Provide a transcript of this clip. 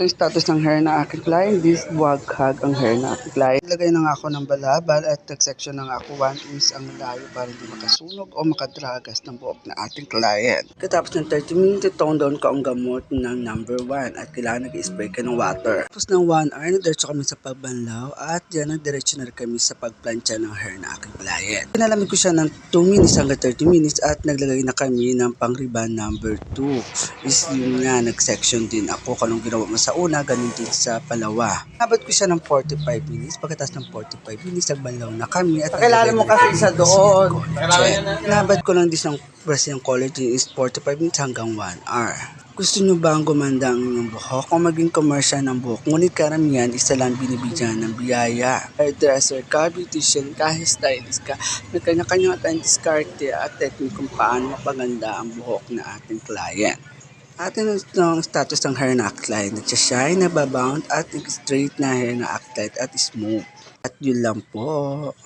Yung status ng hair na aking client, this waghag ang hair na aking client. Ilagay na nga ako ng balabal at nag-section na nga ako 1 inch ang layo para hindi makasunog o makadragas ng buhok na ating client. Katapos ng 30 minutes, tone down ko ang gamot ng number 1 at kailangan nag-spray ka ng water. Tapos ng 1 hour, nagdiretso kami sa pagbanlaw at dyan nagdiretso na rin kami sa pagplansya ng hair na aking client. Pinalamig ko siya ng 2 minutes hanggang 30 minutes at naglagay na kami ng pang-ribbon number 2. Is yun nga, nag-section din ako kung anong ginawa mo sa una, ganun din sa palawa. Nabot ko siya ng 45 minutes. Pagkatapos ng 45 minutes, nagbanlaw na kami. At pakilala mo kasi isa doon. Nabot ko lang din ng Brazilian collagen is 45 minutes hanggang 1 hour. Gusto nyo ba ang gumanda ang inyong buhok o maging commercial ng buhok? Ngunit karamihan, isa lang binibigyan ng biyaya. Hairdresser ka, beautician ka, stylist ka, may kanya-kanya tayong diskarte at technique kung paano mapaganda ang buhok na ating client. Atin ang status ng hair na client. Nagsashine, nababound at straight na hair na client at smooth. At yun lang po.